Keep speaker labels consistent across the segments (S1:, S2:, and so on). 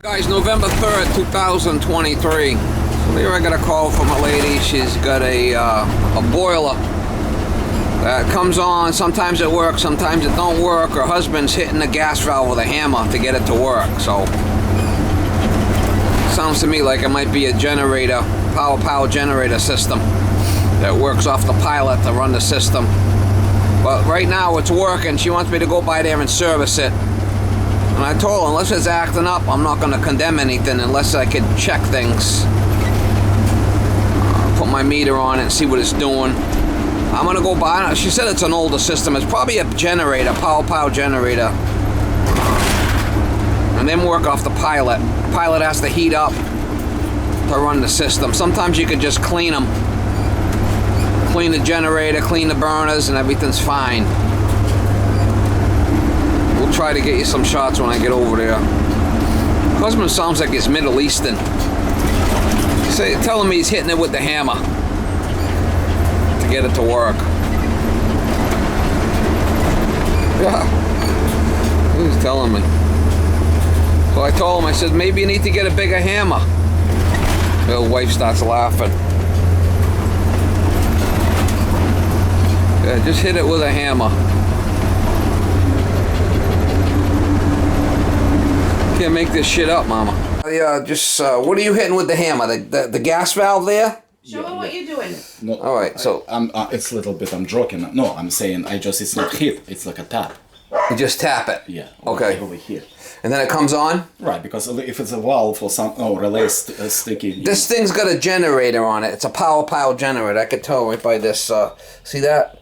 S1: Guys, November 3rd, 2023. So there I got a call from a lady. She's got a boiler that comes on. Sometimes it works, sometimes it don't work. Her husband's hitting the gas valve with a hammer to get it to work. So sounds to me like it might be a generator, power generator system that works off the pilot to run the system. But right now it's working. She wants me to go by there and service it. And I told her, unless it's acting up, I'm not going to condemn anything unless I could check things. Put my meter on it and see what it's doing. I'm going to go by. She said it's an older system. It's probably a generator, power generator. And then work off the pilot. The pilot has to heat up to run the system. Sometimes you could just clean them. Clean the generator, clean the burners, and everything's fine. We'll try to get you some shots when I get over there. Husband sounds like he's Middle Eastern. Tell him he's hitting it with the hammer to get it to work. Yeah, he was telling me. So I told him, I said, maybe you need to get a bigger hammer. The wife starts laughing. Yeah, just hit it with a hammer. Can't make this shit up, Mama. Yeah, what are you hitting with the hammer? The gas valve there?
S2: Show me what you're doing.
S3: No,
S1: all right, so
S3: it's a little bit. I'm joking. No, I'm saying it's not hit. It's like a tap.
S1: You just tap it.
S3: Yeah.
S1: Okay.
S3: Over here.
S1: And then it comes on.
S3: Right, because if it's a valve or some relay sticky.
S1: This thing's got a generator on it. It's a power generator. I could tell right by this. See that?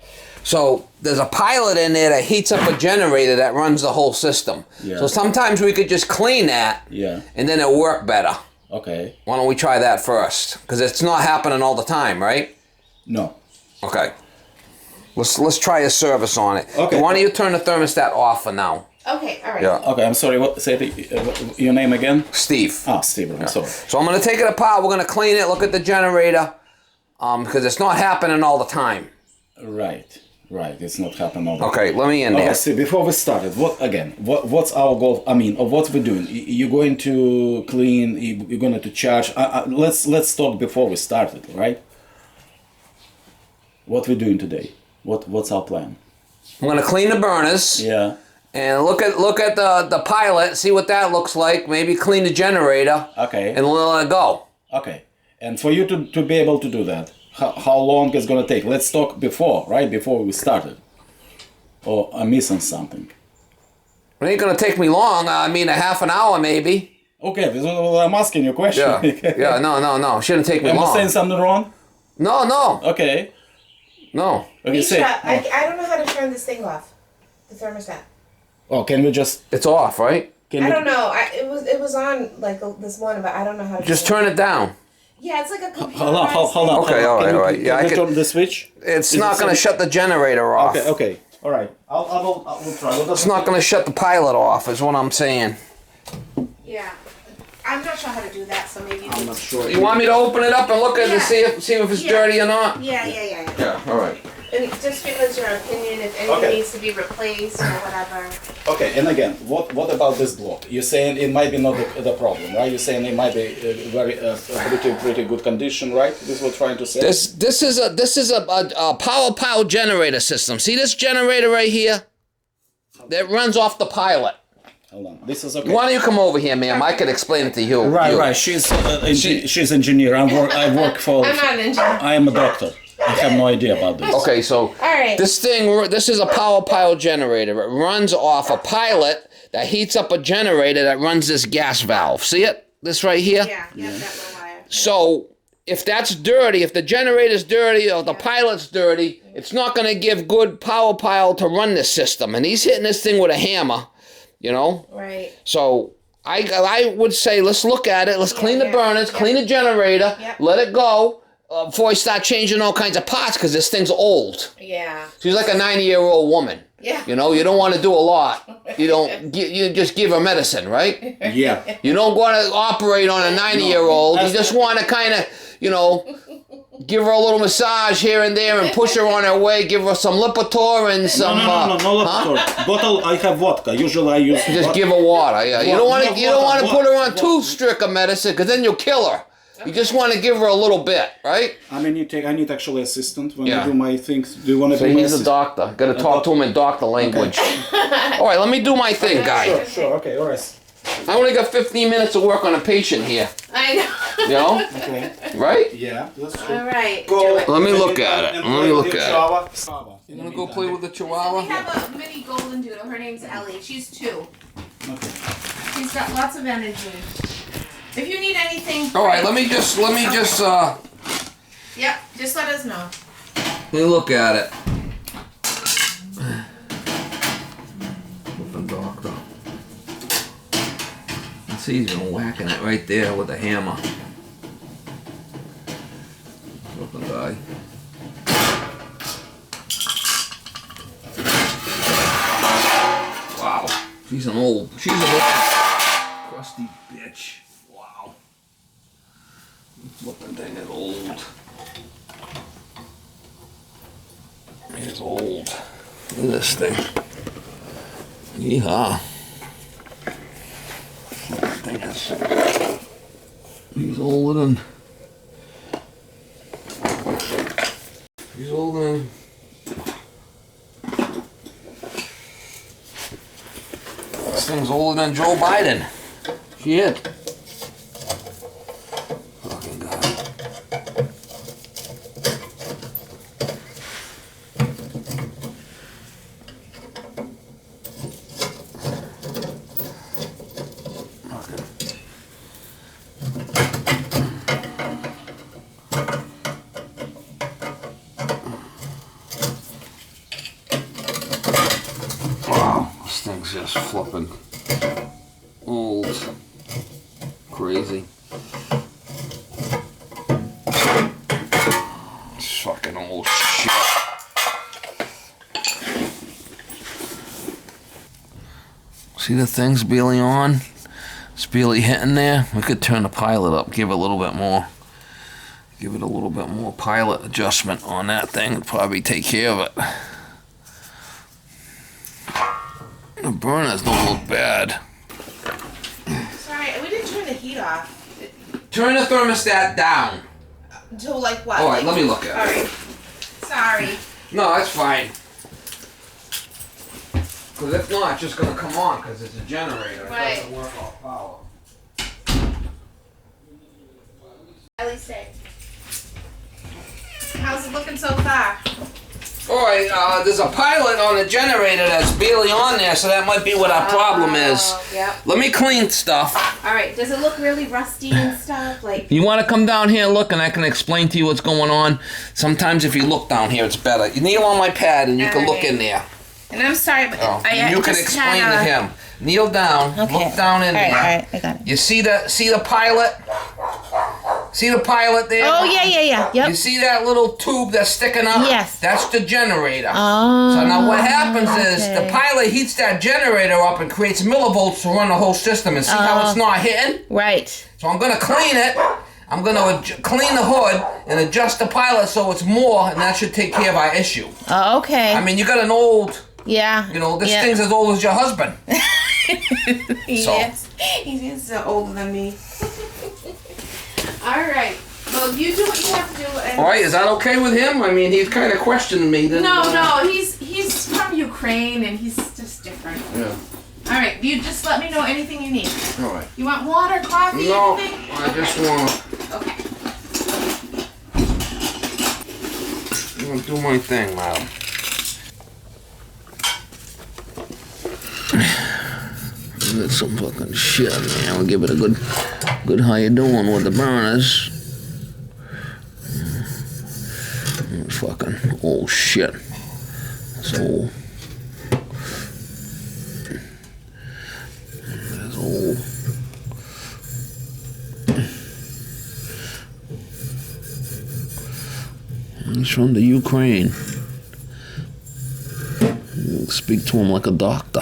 S1: So there's a pilot in there that heats up a generator that runs the whole system.
S3: Yeah.
S1: So sometimes we could just clean that.
S3: Yeah.
S1: And then it'll work better.
S3: Okay.
S1: Why don't we try that first? Because it's not happening all the time, right?
S3: No.
S1: Okay. Let's try a service on it.
S3: Okay.
S1: Why don't you turn the thermostat off for now?
S2: Okay, all right.
S1: Yeah.
S3: Okay, I'm sorry. What? Say your name again?
S1: Steve.
S3: Ah, Steve. I'm sorry.
S1: So I'm going to take it apart. We're going to clean it. Look at the generator. Because it's not happening all the time.
S3: Right. Right. It's not happening all the time.
S1: Okay, let me in there.
S3: Okay, see, before we started, what's our goal? I mean, what we're doing? You're going to clean. You're going to charge. Let's talk before we started, right? What we're doing today? What's our plan?
S1: I'm going to clean the burners.
S3: Yeah.
S1: And look at the pilot. See what that looks like. Maybe clean the generator.
S3: Okay.
S1: And let it go.
S3: Okay. And for you to be able to do that, how long is going to take? Let's talk before, right? Before we started. Or I'm missing something.
S1: It ain't going to take me long. I mean, a half an hour maybe.
S3: Okay, I'm asking you a question.
S1: Yeah. No. Shouldn't take me long.
S3: Am I saying something wrong?
S1: No.
S3: Okay.
S1: No.
S3: Okay,
S2: Misha, I don't know how to turn this thing off. The thermostat.
S3: Oh, can we just...
S1: It's off, right?
S2: I don't know. It was on like this morning, but I don't know how to
S1: Just turn it down.
S2: Yeah, it's like a computer.
S3: Hold on.
S1: Okay, all right. Yeah,
S3: Can you turn the switch?
S1: It's not going to shut the generator off.
S3: Okay. All right. I'll try.
S1: It's not going to shut the pilot off, is what I'm saying.
S2: Yeah. I'm not sure how to do that, so maybe
S3: I'm not sure.
S1: You want me to open it up and look at it to see if it's dirty or not?
S2: Yeah.
S1: Yeah, all right.
S2: And just give us your opinion if anything needs to be replaced or whatever.
S3: Okay, and again, what about this block? You're saying it might be not the problem, right? You're saying it might be pretty good condition, right? This is what we're trying to say.
S1: This is a power generator system. See this generator right here? That runs off the pilot.
S3: Hold on. This is okay.
S1: Why don't you come over here, ma'am? I can explain it to you.
S3: Right. She's engineer. I work for.
S2: I'm not an engineer.
S3: I am a doctor. I have no idea about this.
S1: Okay, so this is a power generator. It runs off a pilot that heats up a generator that runs this gas valve. See it? This right here?
S2: Yeah, that little wire.
S1: So if that's dirty, if the generator's dirty or the pilot's dirty, it's not going to give good power to run this system. And he's hitting this thing with a hammer, you know?
S2: Right.
S1: So I would say let's look at it. Let's clean the burners, clean the generator, let it go. Before I start changing all kinds of parts, because this thing's old.
S2: Yeah.
S1: She's like a 90-year-old woman.
S2: Yeah.
S1: You know, you don't want to do a lot. You just give her medicine, right?
S3: Yeah.
S1: You don't want to operate on a 90-year-old. You just want to kind of, give her a little massage here and there and push her on her way. Give her some Lipitor and some.
S3: No, Lipitor. Bottle. I have vodka. Usually I use.
S1: Just
S3: vodka.
S1: give her water. Yeah, you don't want to. You don't want to put her on too
S3: water.
S1: strict a medicine, because then you'll kill her. You just want to give her a little bit, right?
S3: I need actually assistant when
S1: Yeah.
S3: I do my things. Do you want to
S1: So
S3: be my
S1: he's a
S3: assistant?
S1: doctor. Got to talk to him in doctor language. All right, let me do my thing, guy.
S3: Sure. Okay. All right.
S1: I only got 15 minutes to work on a patient here.
S2: I know.
S1: You know,
S3: Okay.
S1: right?
S3: Yeah. That's true.
S2: All right.
S3: Go.
S2: Do it.
S1: Let me look at it.
S3: and
S1: Let me look
S3: play
S1: at it.
S3: Chihuahua.
S1: You gonna go play with the
S2: We
S1: Chihuahua?
S2: have a mini golden doodle. Her name's Ellie. She's 2.
S3: Okay.
S2: She's got lots of energy. If you need anything.
S1: All right, let me just.
S2: Yep. Just let us know.
S1: Let me look at it. Flipping doctor. You see, he's been whacking it right there with a hammer. Flipping guy. Wow, she's an old crusty bitch. Wow. Flipping thing is old. It's old. Look at this thing. Yeehaw. That thing is. He's older than. He's older than. This thing's older than Joe Biden. Shit. Fucking God. Wow, this thing's just flipping old, crazy. It's fucking old shit. See the things Bailey on? Is Bailey hitting there? We could turn the pilot up, give it a little bit more. Give it a little bit more pilot adjustment on that thing. It'd probably take care of it. The burners don't look bad.
S2: Sorry, we didn't turn the heat off.
S1: Turn the thermostat down.
S2: Until like what?
S1: All right, let me look
S2: All
S1: at it.
S2: right. Sorry.
S1: No, that's fine. Because if not, it's just going to come on because it's a generator. It
S2: Right.
S1: doesn't work off power.
S2: At least say. How's it looking so far?
S1: All right, there's a pilot on the generator that's barely on there, so that might be what our problem is.
S2: Yep.
S1: Let me clean stuff.
S2: All right. Does it look really rusty and stuff? Like.
S1: You want to come down here and look, and I can explain to you what's going on. Sometimes if you look down here, it's better. You kneel on my pad, and you can look in there.
S2: And I'm sorry, but
S1: Oh,
S2: I
S1: you can
S2: just
S1: explain
S2: had
S1: to
S2: a-
S1: him. Kneel down.
S2: Okay.
S1: Look down in there.
S2: All right, I got it.
S1: You see the pilot? See the pilot there?
S2: Oh yeah. Yep.
S1: You see that little tube that's sticking up?
S2: Yes.
S1: That's the generator.
S2: Oh.
S1: So now what happens is the
S2: okay.
S1: pilot heats that generator up and creates millivolts to run the whole system. And see how it's not hitting?
S2: Right.
S1: So I'm gonna clean it. I'm gonna clean the hood and adjust the pilot so it's more, and that should take care of our issue.
S2: Oh, okay.
S1: I mean, you got an old,
S2: yeah.
S1: you know, this
S2: yeah.
S1: thing's as old as your husband.
S2: Yes. He's so older than me. All right. Well, you do what you have to do. And
S1: All right, is that okay with him? I mean, he's kind of questioning me.
S2: No, he's from Ukraine and he's just different.
S1: Yeah.
S2: All right, you just let me know anything you need.
S1: All right.
S2: You want water, coffee,
S1: No,
S2: anything?
S1: I just want
S2: Okay.
S1: to do my thing, man. That's some fucking shit, man. We'll give it a good how you doing with the burners. Fucking old shit. It's old. It's old. He's from the Ukraine. Speak to him like a doctor.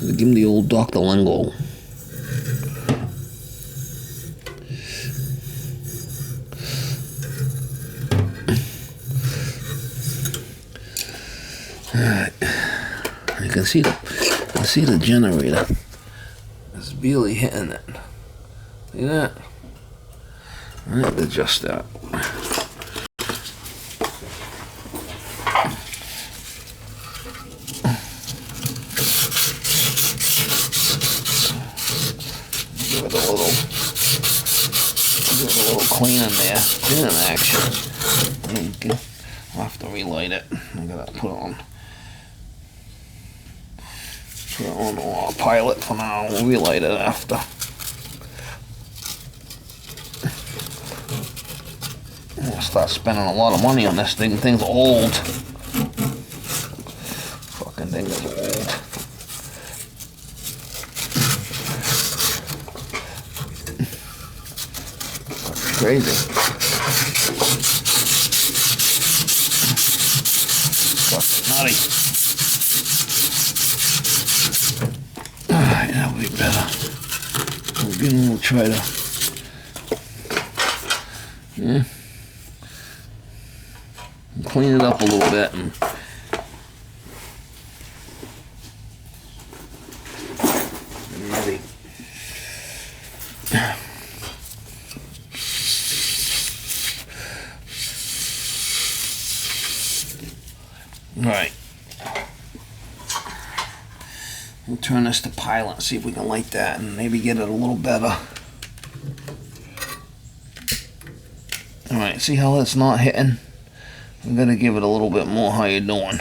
S1: Give him the old doctor lingo. can see the generator. It's barely hitting it. See that? I have to adjust that. Give it a little cleaning there. Cleaning action. Okay. I'll have to relight it. I gotta put it on pilot for now. We'll relight it after. I'll start spending a lot of money on this thing. Thing's old. Fucking thing is old. Crazy. Fucking nutty. Alright, that would be better. We'll try to. Yeah. Clean it up a little bit and maybe. Alright. We'll turn this to pilot and see if we can light that and maybe get it a little better. Alright, see how that's not hitting? I'm gonna give it a little bit more. How you doing?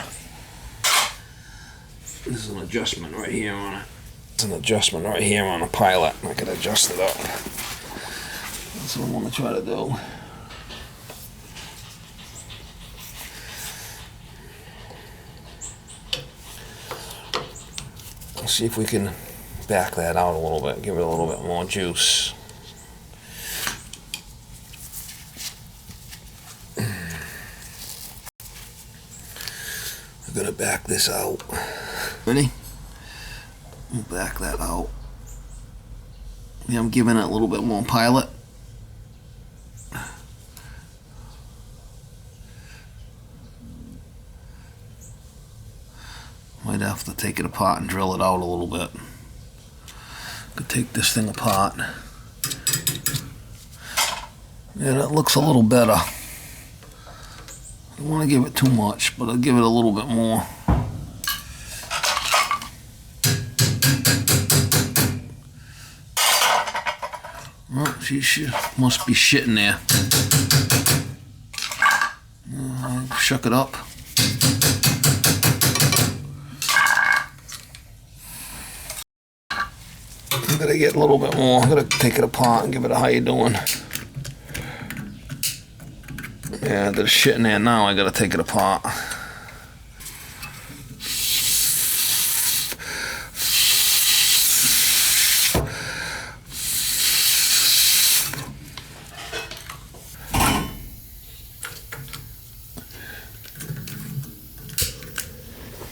S1: This is an adjustment right here on it. It's an adjustment right here on the pilot. I can adjust it up. That's what I want to try to do. Let's see if we can back that out a little bit. Give it a little bit more juice. I'm gonna back this out. Ready? We'll back that out. Yeah, I'm giving it a little bit more pilot. Might have to take it apart and drill it out a little bit. Could take this thing apart. Yeah, that looks a little better. I don't want to give it too much, but I'll give it a little bit more. Oh, she must be shitting there. Shuck it up. I'm gonna get a little bit more. I'm gonna take it apart and give it a how you doing. Yeah, there's shit in there now. I gotta take it apart.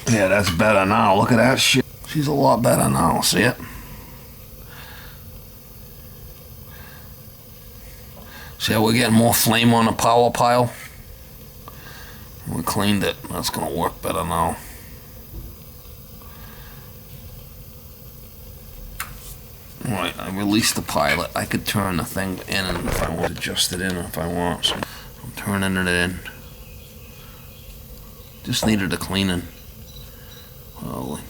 S1: Yeah, that's better now. Look at that shit. She's a lot better now. See it? See how we're getting more flame on the power pile? We cleaned it. That's gonna work better now. Alright, I released the pilot. I could turn the thing in and if I want to adjust it in if I want. So I'm turning it in. Just needed a cleaning. Holy.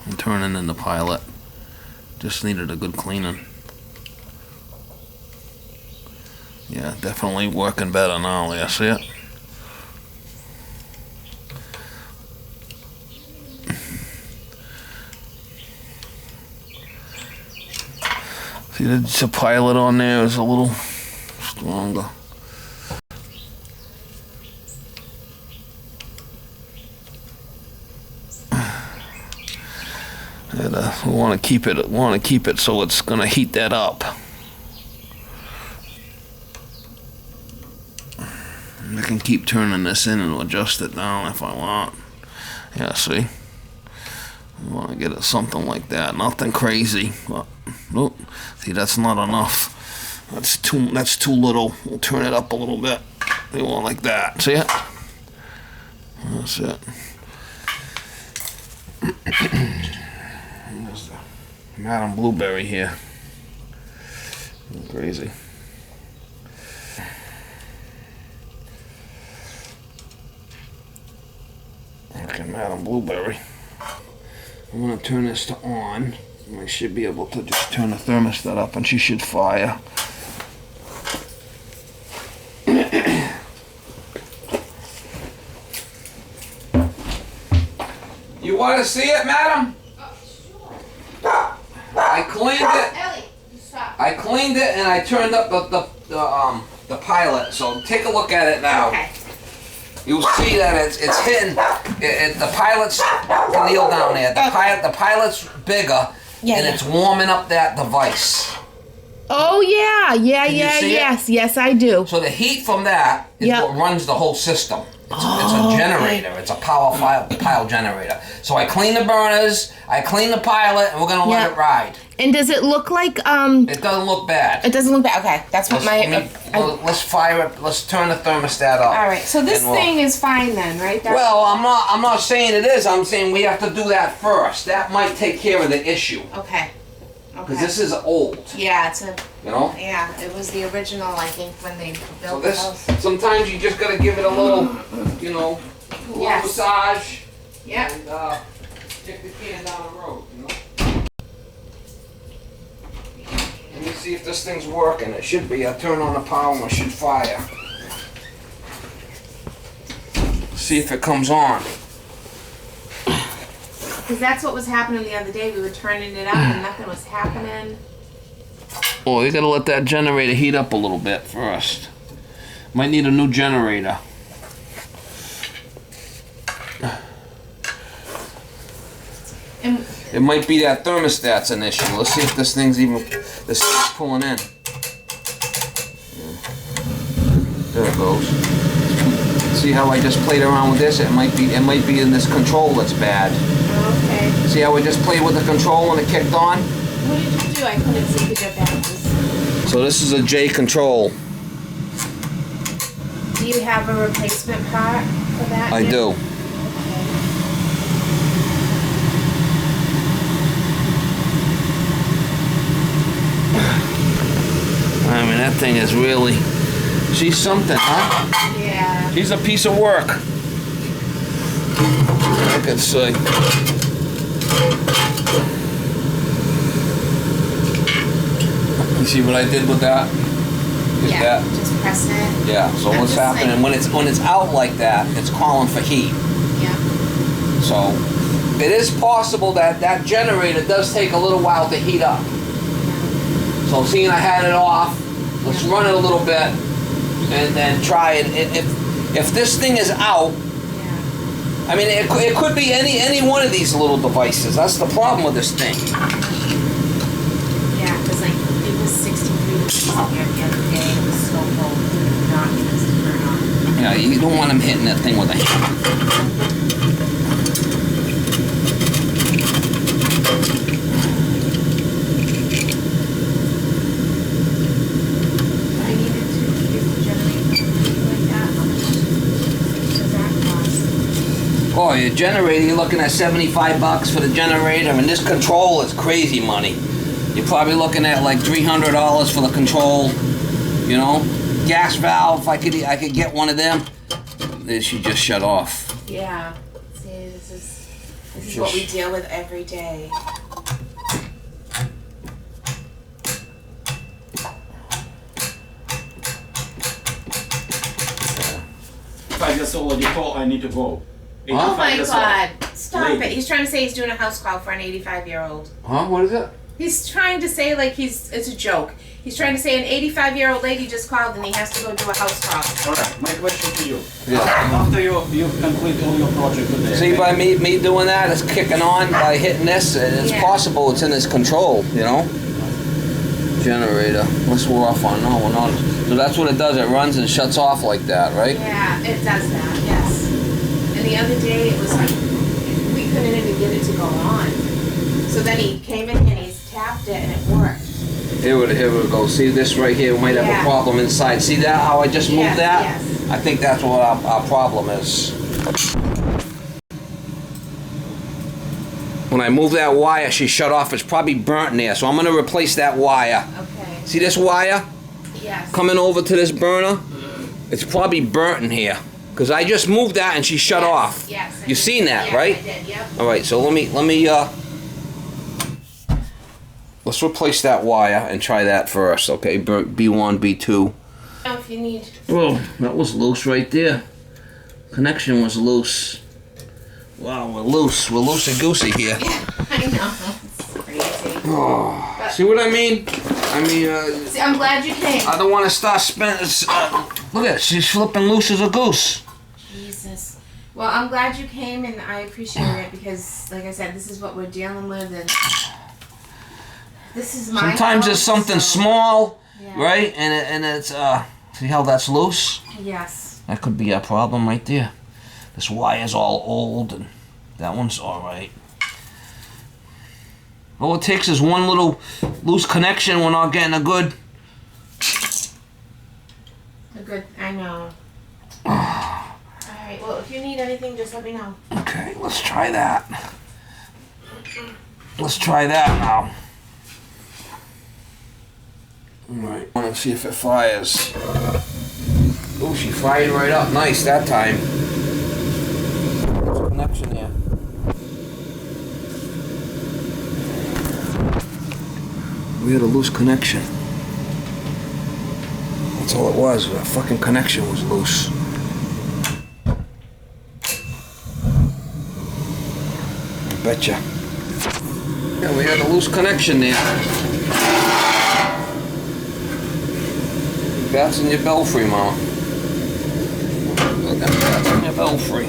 S1: I'm turning in the pilot. Just needed a good cleaning. Yeah, definitely working better now. Yeah, see it? See the pilot on there is a little stronger. And, we want to keep it so it's going to heat that up. I can keep turning this in and adjust it down if I want. Yeah, see? I want to get it something like that. Nothing crazy. But, nope. See, that's not enough. That's too little. We'll turn it up a little bit. You want like that. See it? That's it. There's the Madam Blueberry here. Crazy. Okay, Madam Blueberry. I'm gonna turn this to on. I should be able to just turn the thermostat up and she should fire. You want to see it, madam?
S2: Sure.
S1: I cleaned it.
S2: Ellie, you stop.
S1: I cleaned it and I turned up the pilot. So take a look at it now.
S2: Okay.
S1: You'll see that it's hitting. The pilot's kneel down there. The pilot's bigger,
S2: Yeah,
S1: and
S2: yeah.
S1: it's warming up that device.
S2: Oh yeah, yeah,
S1: Can you
S2: yeah,
S1: see it?
S2: yes, I do.
S1: So the heat from that is
S2: Yep.
S1: what runs the whole system. It's a generator. It's a pile generator. So I clean the burners, I clean the pilot, and we're gonna let
S2: Yep.
S1: it ride.
S2: And does it look like
S1: It doesn't look bad.
S2: It doesn't look bad. Okay, that's what
S1: Let's fire it. Let's turn the thermostat up.
S2: All right, so this
S1: and we'll-
S2: thing is fine then, right? That's-
S1: Well, I'm not saying it is. I'm saying we have to do that first. That might take care of the issue
S2: Okay.
S1: because this is old.
S2: Yeah, it's a.
S1: You know.
S2: Yeah, it was the original. I think when they
S1: So
S2: built the
S1: this
S2: house.
S1: sometimes you just gotta give it a little, you know, a little
S2: Yes.
S1: massage
S2: Yep.
S1: and kick the can down the road. You know. Let me see if this thing's working. It should be. I turn on the power and it should fire. See if it comes on.
S2: Because that's what was happening the other day. We were turning it up and nothing was happening.
S1: Oh, you gotta let that generator heat up a little bit first. Might need a new generator.
S2: And
S1: It might be that thermostat's an issue. Let's see if this thing's even pulling in. Yeah. There it goes. See how I just played around with this? It might be in this control that's bad.
S2: okay.
S1: See how I just played with the control when it kicked on?
S2: What did you do? I couldn't see because your back was.
S1: So this is a J control.
S2: Do you have a replacement part for that?
S1: I
S2: yet?
S1: do. I mean, that thing is really, she's something, huh?
S2: Yeah.
S1: She's a piece of work. I could say. You see what I did with that? Just
S2: Yeah.
S1: that?
S2: Just press it.
S1: Yeah. So
S2: I'm
S1: what's
S2: just
S1: happening
S2: like-
S1: when it's out like that? It's calling for heat.
S2: Yeah.
S1: So it is possible that that generator does take a little while to heat up. So seeing I had it off, let's run it a little bit and then try it. If this thing is out,
S2: Yeah.
S1: I mean, it could be any one of these little devices. That's the problem with this thing.
S2: Yeah, because like it was 63 degrees here the other day. It was so cold. We could not get this to turn on.
S1: Yeah, you don't want them hitting that thing with a hammer.
S2: I needed to use the generator like that. How much does that cost?
S1: Oh, your generator, you're looking at $75 for the generator, and this control is crazy money. You're probably looking at like $300 for the control, you know? Gas valve, I could get one of them. This should just shut off.
S2: Yeah. See, this is what we deal with every day.
S3: I just already told I need to go.
S2: Oh my
S3: 85 years
S2: God!
S3: old.
S2: Stop
S3: Lady.
S2: it! He's trying to say he's doing a house call for an 85-year-old.
S1: Huh? What is it?
S2: He's trying to say like it's a joke. He's trying to say an 85-year-old lady just called and he has to go do a house call.
S3: Alright, my question to you.
S1: Yeah.
S3: After you complete all your project today.
S1: See, by me doing that, it's kicking on by hitting this, and it's
S2: Yeah.
S1: possible it's in its control, you know? Generator. What's we're off on? No, we're not. So that's what it does. It runs and shuts off like that, right?
S2: Yeah, it does that. Yes. And the other day it was like we couldn't even get it to go on. So then he came in and he's tapped it and it worked.
S1: Here we go. See this right here? We might have
S2: Yeah.
S1: a problem inside. See that? How I just moved
S2: Yes,
S1: that?
S2: yes.
S1: I think that's what our problem is. When I move that wire, she shut off. It's probably burnt in there, so I'm going to replace that wire.
S2: Okay.
S1: See this wire?
S2: Yes.
S1: Coming over to this burner? It's probably burnt in here. Because I just moved that and she shut off.
S2: Yes.
S1: You seen that,
S2: yes,
S1: right?
S2: I did, yep.
S1: Alright, so let me let's replace that wire and try that first, okay? B1, B2.
S2: Oh, if you need.
S1: Oh, that was loose right there. Connection was loose. Wow, we're loose. We're loosey-goosey here.
S2: Yeah, I know. It's crazy.
S1: Oh,
S2: But-
S1: see what I mean?
S2: See, I'm glad you came.
S1: I don't want to start spinning. Look at it. She's flipping loose as a goose.
S2: Jesus. Well, I'm glad you came, and I appreciate it because, like I said, this is what we're dealing with, and this is my
S1: Sometimes
S2: house,
S1: it's something
S2: so-
S1: small,
S2: Yeah.
S1: right? And it's see how that's loose?
S2: Yes.
S1: That could be a problem right there. This wire's all old, and that one's all right. All it takes is one little loose connection. We're not getting a good.
S2: Good. I know. All right. Well, if you need anything, just let me know.
S1: Okay, let's try that. Let's try that now. All right. I want to see if it fires. Oh, she fired right up. Nice that time. There's a connection there. We had a loose connection. That's all it was. The fucking connection was loose. I betcha. Yeah, we had a loose connection there. That's in your belfry, Mom. That's in your belfry.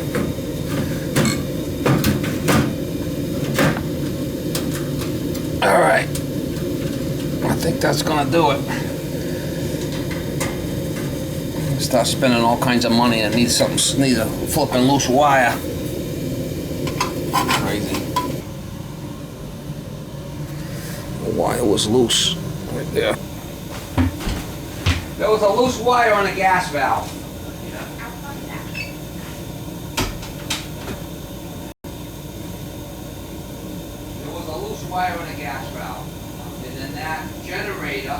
S1: All right. I think that's gonna do it. Start spending all kinds of money and needs a flipping loose wire. Crazy. The wire was loose right there. There was a loose wire on a gas valve. There was a loose wire on a gas valve. And then that generator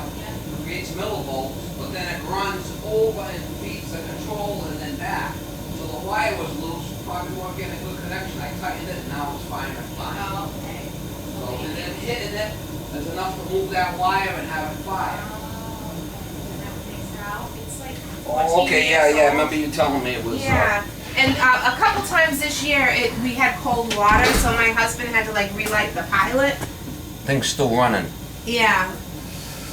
S1: creates millivolts, but then it runs over and feeds the control and then back. So the wire was loose, probably weren't getting a good connection. I tightened it, and now it's fine. It's fine.
S2: Oh, okay.
S1: So, and then hitting it is enough to move that wire and have it fire.
S2: It's like
S1: Oh, okay, yeah, I remember you telling me it was.
S2: Yeah, and a couple times this year we had cold water, so my husband had to like relight the pilot.
S1: Thing's still running.
S2: Yeah,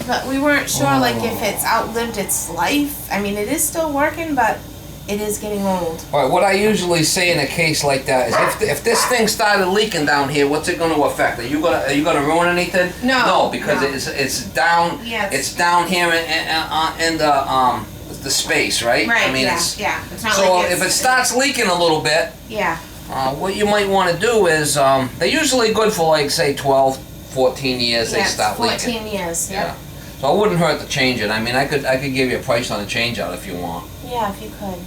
S2: but we weren't sure like if it's outlived its life. I mean, it is still working, but it is getting old.
S1: All right, what I usually say in a case like that is, if this thing started leaking down here, what's it going to affect? Are you gonna ruin anything?
S2: No,
S1: because
S2: no.
S1: it's down.
S2: Yes.
S1: It's down here in the space, right?
S2: Right.
S1: I mean,
S2: yeah.
S1: it's,
S2: Yeah. It's not
S1: so
S2: like
S1: if it starts leaking a little bit,
S2: Yeah.
S1: what you might want to do is, they're usually good for like say 12, 14 years. They
S2: Yeah.
S1: stop
S2: 14
S1: leaking.
S2: years.
S1: Yeah.
S2: Yep.
S1: So it wouldn't hurt to change it. I mean, I could give you a price on a change out if you want.
S2: Yeah, if you could.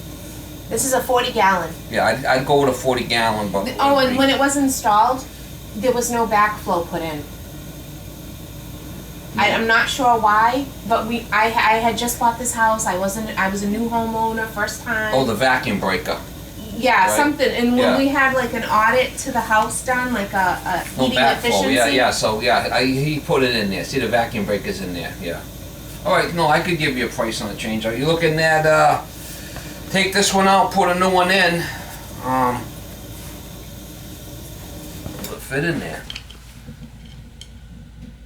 S2: This is a 40-gallon.
S1: Yeah, I'd go with a 40-gallon, but.
S2: Oh, and when it was installed, there was no backflow put in. I'm not sure why, but I had just bought this house. I was a new homeowner, first time.
S1: Oh, the vacuum breaker.
S2: Yeah,
S1: right.
S2: something. And when
S1: Yeah.
S2: we had like an audit to the house done, like a
S1: No
S2: heating
S1: backflow.
S2: efficiency.
S1: Yeah. So yeah, he put it in there. See, the vacuum breaker's in there. Yeah. All right. No, I could give you a price on the change. Are you looking at take this one out, put a new one in? Will it fit in there?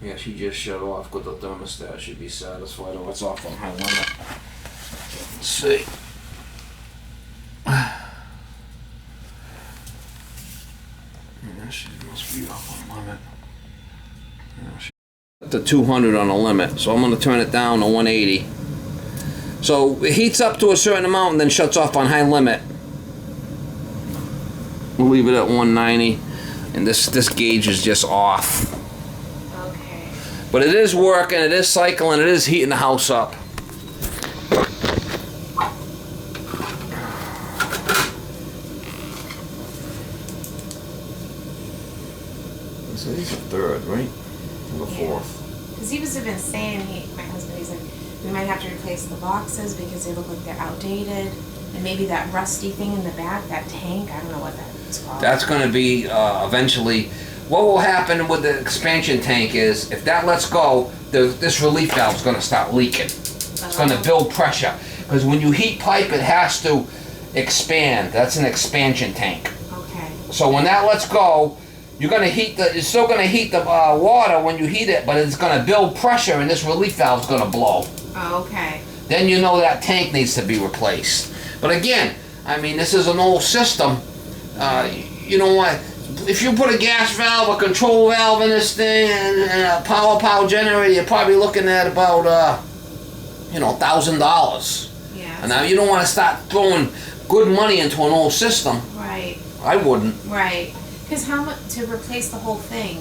S1: Yeah, she just shut off with the thermostat. Should be satisfied. Oh, it's off on high limit. Let's see. Yeah, she must be off on limit. Yeah, the 200 on the limit, so I'm going to turn it down to 180. So it heats up to a certain amount and then shuts off on high limit. We'll leave it at 190, and this gauge is just off.
S2: Okay.
S1: But it is working, it is cycling, it is heating the house up. Today's the 3rd, right? Or the 4th.
S2: Because he was even saying, my husband, he's like, we might have to replace the boxes because they look like they're outdated. And maybe that rusty thing in the back, that tank, I don't know what that's called.
S1: That's going to be eventually. What will happen with the expansion tank is if that lets go, this relief valve is going to start leaking. It's going to build pressure. Because when you heat pipe, it has to expand. That's an expansion tank.
S2: Okay.
S1: So when that lets go, you're going to heat it's still going to heat the water when you heat it, but it's going to build pressure and this relief valve is going to blow.
S2: Oh, okay.
S1: Then you know that tank needs to be replaced. But again, I mean, this is an old system. You know what? If you put a gas valve, a control valve in this thing, and a power generator, you're probably looking at about, $1,000.
S2: Yeah.
S1: And now you don't want to start throwing good money into an old system.
S2: Right.
S1: I wouldn't.
S2: Right. Because how much to replace the whole thing?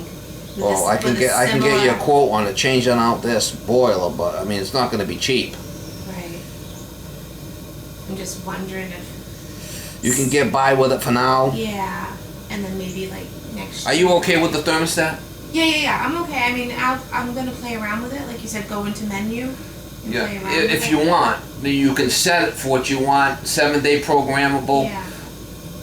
S2: With
S1: Well, I can get you a
S2: similar-
S1: quote on it, changing out this boiler, but I mean, it's not going to be cheap.
S2: Right. I'm just wondering if.
S1: You can get by with it for now.
S2: Yeah. And then maybe like next.
S1: Are you okay with the thermostat?
S2: Yeah. I'm okay. I mean, I'm gonna play around with it, like you said. Go into menu. And
S1: Yeah.
S2: play around with
S1: If
S2: it.
S1: you want, you can set it for what you want. 7-day programmable.
S2: Yeah.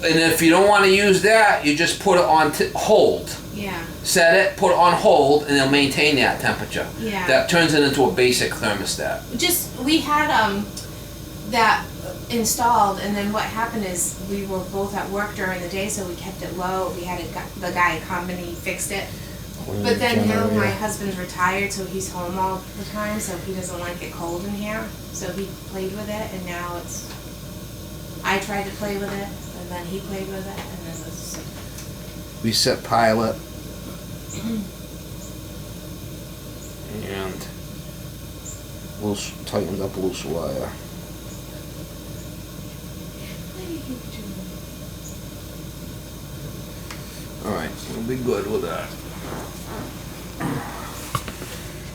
S1: And if you don't want to use that, you just put it on hold.
S2: Yeah.
S1: Set it, put it on hold, and it'll maintain that temperature.
S2: Yeah.
S1: That turns it into a basic thermostat.
S2: We had that installed, and then what happened is we were both at work during the day, so we kept it low. We had the guy come and he fixed it. But then now my husband's retired, so he's home all the time, so he doesn't like it cold in here. So he played with it, and now I tried to play with it, and then he played with it, and then it's.
S1: Reset pilot. And loose, tightened up loose wire. Alright, we'll be good with that.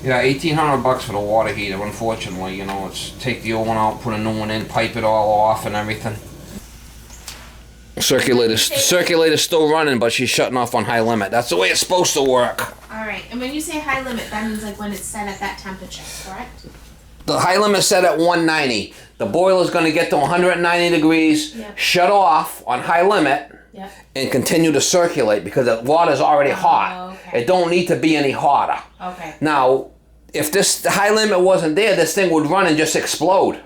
S1: Yeah, $1,800 for the water heater. Unfortunately, it's take the old one out, put a new one in, pipe it all off and everything. Circulator's still running, but she's shutting off on high limit. That's the way it's supposed to work.
S2: Alright, and when you say high limit, that means like when it's set at that temperature, correct?
S1: The high limit set at 190. The boiler's going to get to 190 degrees,
S2: Yep.
S1: shut off on high limit,
S2: Yep.
S1: and continue to circulate because the water's already hot.
S2: Okay.
S1: It don't need to be any hotter.
S2: Okay.
S1: Now, if this high limit wasn't there, this thing would run and just explode.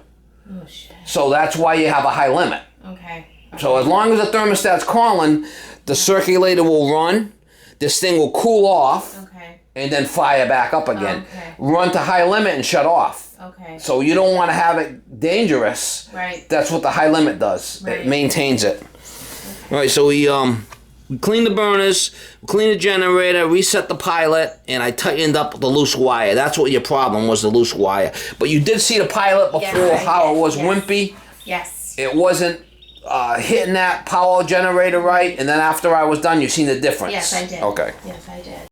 S2: Oh shit.
S1: So that's why you have a high limit.
S2: Okay.
S1: So as long as the thermostat's calling, the circulator will run, this thing will cool off,
S2: Okay.
S1: and then fire back up again.
S2: Okay.
S1: Run to high limit and shut off.
S2: Okay.
S1: So you don't want to have it dangerous.
S2: Right.
S1: That's what the high limit does.
S2: Right.
S1: It maintains it. All right, so we cleaned the burners, cleaned the generator, reset the pilot, and I tightened up the loose wire. That's what your problem was, the loose wire. But you did see the pilot before,
S2: Yes, I
S1: how
S2: did.
S1: it was
S2: Yes.
S1: wimpy.
S2: Yes.
S1: It wasn't hitting that power generator right, and then after I was done, you seen the difference.
S2: Yes, I did.
S1: Okay.
S2: Yes, I did.